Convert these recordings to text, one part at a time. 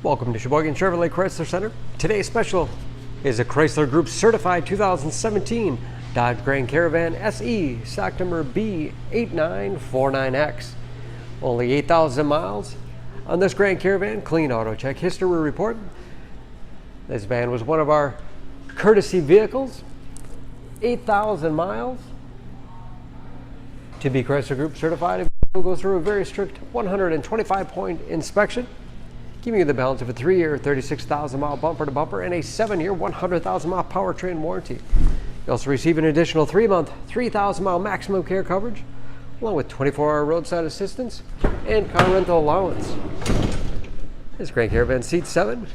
Welcome to Sheboygan Chevrolet Chrysler Center. Today's special is a Chrysler Group certified 2017 Dodge Grand Caravan SE, stock number B8949X. Only 8,000 miles on this Grand Caravan. Clean auto check history report. This van was one of our courtesy vehicles. 8,000 miles. To be Chrysler Group certified, it will go through a very strict 125-point inspection, giving you the balance of a 3-year, 36,000-mile bumper-to-bumper and a 7-year, 100,000-mile powertrain warranty. You also receive an additional 3-month, 3,000-mile maximum care coverage, along with 24-hour roadside assistance and car rental allowance. This Grand Caravan seats 7.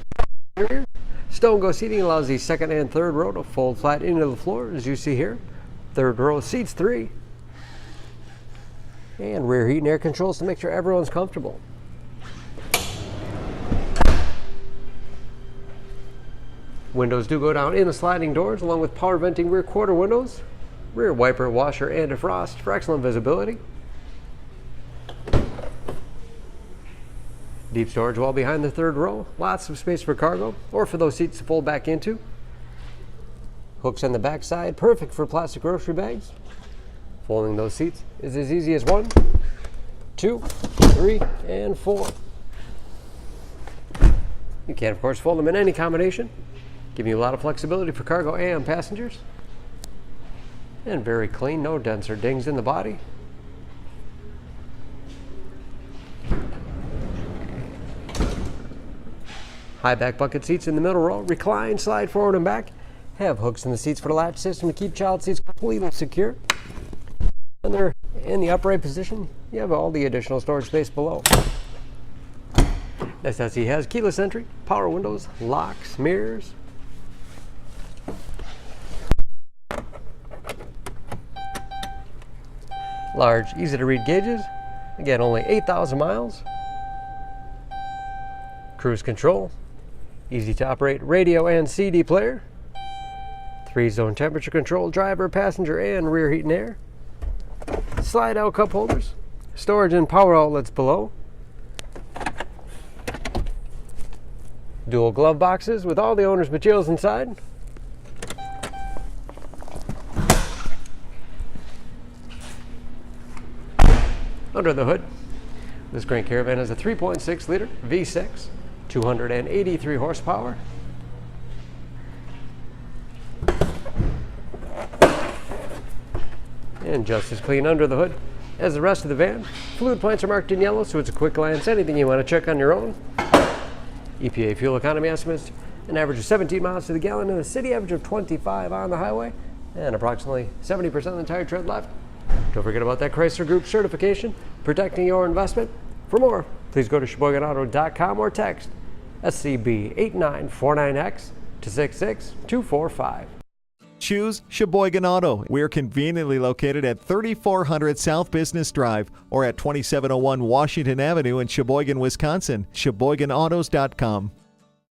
Stone Go seating allows the second and third row to fold flat into the floor, as you see here. Third row seats 3. And rear heat and air controls to make sure everyone's comfortable. Windows do go down in the sliding doors, along with power venting rear quarter windows, rear wiper, washer, and defrost for excellent visibility. Deep storage wall behind the third row, lots of space for cargo, or for those seats to fold back into. Hooks on the back side, perfect for plastic grocery bags. Folding those seats is as easy as 1, 2, 3, and 4. You can, of course, fold them in any combination, giving you a lot of flexibility for cargo and passengers. And very clean, no dents or dings in the body. High back bucket seats in the middle row, recline, slide forward and back. Have hooks in the seats for the latch system to keep child seats completely secure. When they're in the upright position, you have all the additional storage space below. This SE has keyless entry, power windows, locks, mirrors. Large, easy to read gauges. Again, only 8,000 miles. Cruise control. Easy to operate radio and CD player. 3-zone temperature control, driver, passenger, and rear heat and air. Slide out cup holders. Storage and power outlets below. Dual glove boxes with all the owner's materials inside. Under the hood, this Grand Caravan has a 3.6-liter V6, 283 horsepower. And just as clean under the hood as the rest of the van. Fluid points are marked in yellow, so it's a quick glance. Anything you want to check on your own. EPA fuel economy estimates an average of 17 miles to the gallon in the city, average of 25 on the highway, and approximately 70% of the tire tread left. Don't forget about that Chrysler Group certification, protecting your investment. For more, please go to SheboyganAuto.com or text SCB8949X to 66245. Choose Sheboygan Auto. We're conveniently located at 3400 South Business Drive or at 2701 Washington Avenue in Sheboygan, Wisconsin. SheboyganAutos.com.